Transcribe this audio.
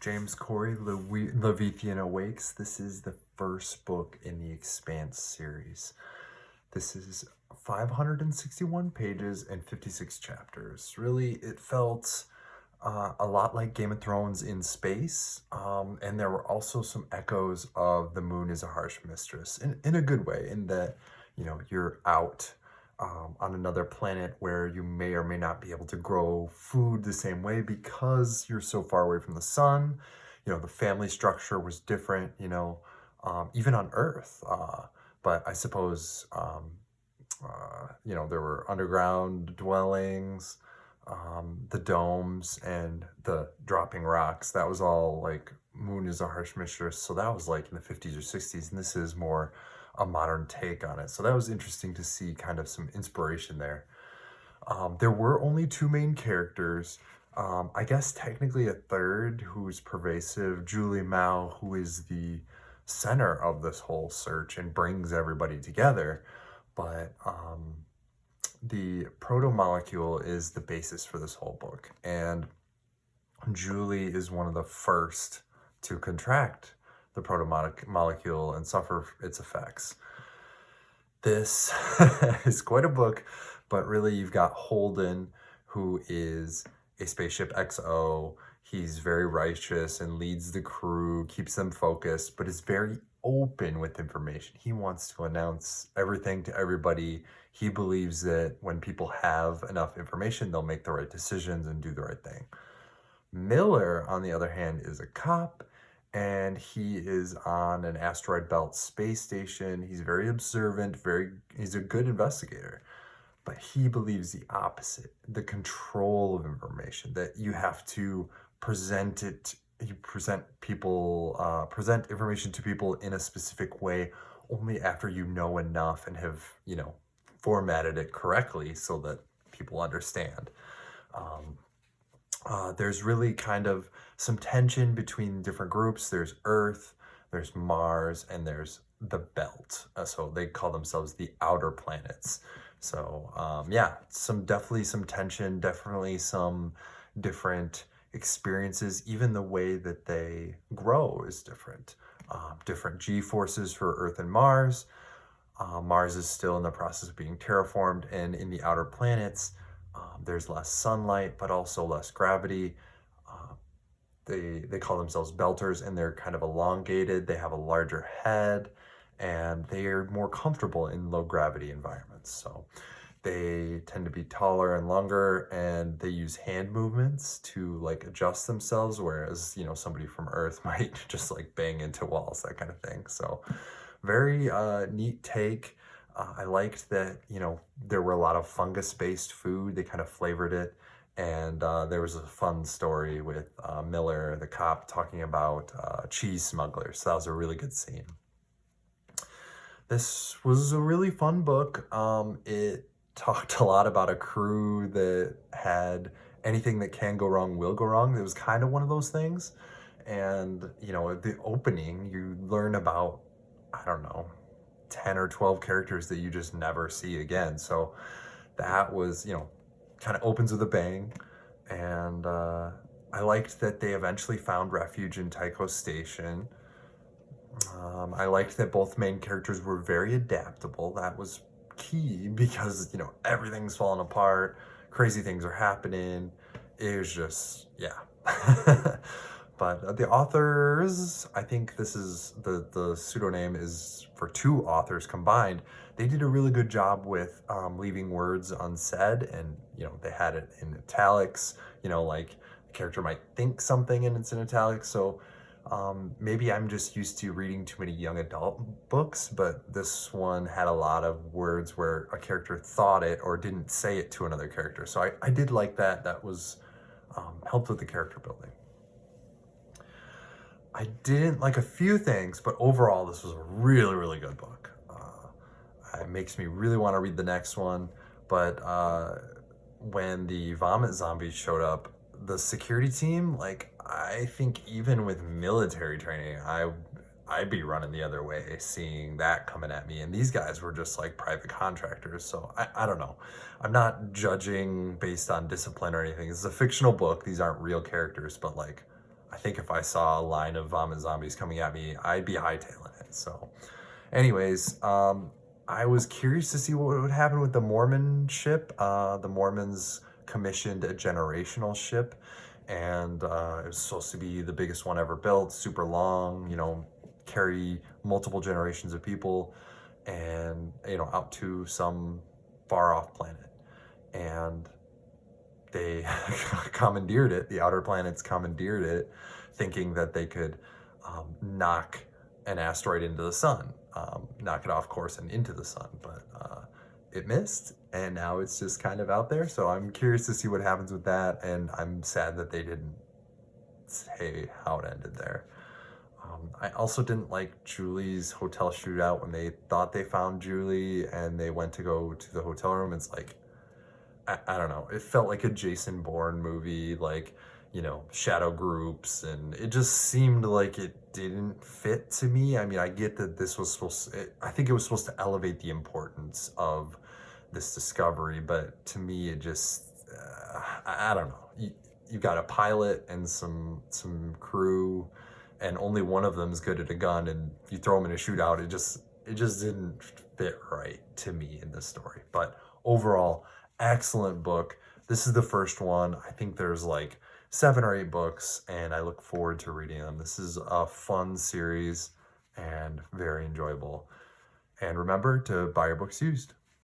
James Corey, Leviathan Awakes. This is the first book in the Expanse series. This is 561 pages and 56 chapters. Really, it felt a lot like Game of Thrones in space, and there were also some echoes of The Moon is a Harsh Mistress, in a good way, in that, you're out on another planet where you may or may not be able to grow food the same way because you're so far away from the sun. The family structure was different, even on Earth. But I suppose, there were underground dwellings, the domes, and the dropping rocks. That was all like Moon is a Harsh Mistress. So that was like in the 50s or 60s, and this is more a modern take on it. So that was interesting to see kind of some inspiration there. There were only two main characters. I guess technically a third who's pervasive, Julie Mao, who is the center of this whole search and brings everybody together. But the proto-molecule is the basis for this whole book. And Julie is one of the first to contract the proto-molecule and suffer its effects. This is quite a book, but really you've got Holden, who is a spaceship XO. He's very righteous and leads the crew, keeps them focused, but is very open with information. He wants to announce everything to everybody. He believes that when people have enough information, they'll make the right decisions and do the right thing. Miller, on the other hand, is a cop, and he is on an asteroid belt space station. He's very observant, he's a good investigator, but he believes the opposite, the control of information, that you have to present information to people in a specific way only after you know enough and have, formatted it correctly so that people understand. There's really kind of some tension between different groups. There's Earth, there's Mars, and there's the Belt. So they call themselves the outer planets. So definitely some tension, definitely some different experiences. Even the way that they grow is different. Different G-forces for Earth and Mars. Mars is still in the process of being terraformed, and in the outer planets, there's less sunlight, but also less gravity. They call themselves belters, and they're kind of elongated. They have a larger head, and they are more comfortable in low gravity environments. So they tend to be taller and longer, and they use hand movements to adjust themselves, whereas somebody from Earth might just bang into walls, that kind of thing. So very neat take. I liked that there were a lot of fungus-based food. They kind of flavored it, and there was a fun story with Miller, the cop, talking about cheese smugglers. So that was a really good scene. This was a really fun book. It talked a lot about a crew that had anything that can go wrong will go wrong. It was kind of one of those things. And, the opening, you learn about, 10 or 12 characters that you just never see again. So that was, kind of opens with a bang. And I liked that they eventually found refuge in Tycho Station. I liked that both main characters were very adaptable. That was key because, everything's falling apart. Crazy things are happening. It was just, yeah. But the authors, I think this is the pseudonym is for two authors combined. They did a really good job with leaving words unsaid, and they had it in italics. The character might think something and it's in italics. So maybe I'm just used to reading too many young adult books, but this one had a lot of words where a character thought it or didn't say it to another character. So I did like that. That was helped with the character building. I didn't like a few things, but overall, this was a really, really good book. It makes me really want to read the next one. But when the vomit zombies showed up, the security team, I think even with military training, I'd be running the other way, seeing that coming at me. And these guys were just private contractors. So I don't know. I'm not judging based on discipline or anything. This is a fictional book. These aren't real characters, but I think if I saw a line of vomit zombies coming at me, I'd be hightailing it. So anyways, I was curious to see what would happen with the Mormon ship. The Mormons commissioned a generational ship, and it was supposed to be the biggest one ever built, super long, carry multiple generations of people, and, out to some far off planet. And they commandeered it, the outer planets commandeered it, thinking that they could knock an asteroid into the sun, knock it off course and into the sun, but it missed, and now it's just kind of out there. So I'm curious to see what happens with that, and I'm sad that they didn't say how it ended there. I also didn't like Julie's hotel shootout when they thought they found Julie and they went to go to the hotel room. It's like, I don't know, it felt like a Jason Bourne movie, like, shadow groups, and it just seemed like it didn't fit to me. I mean, I get that this was I think it was supposed to elevate the importance of this discovery, but to me, it just, I don't know. You got a pilot and some crew, and only one of them is good at a gun, and you throw them in a shootout. It just didn't fit right to me in this story. But overall, excellent book. This is the first one. I think there's like 7 or 8 books, and I look forward to reading them. This is a fun series and very enjoyable. And remember to buy your books used.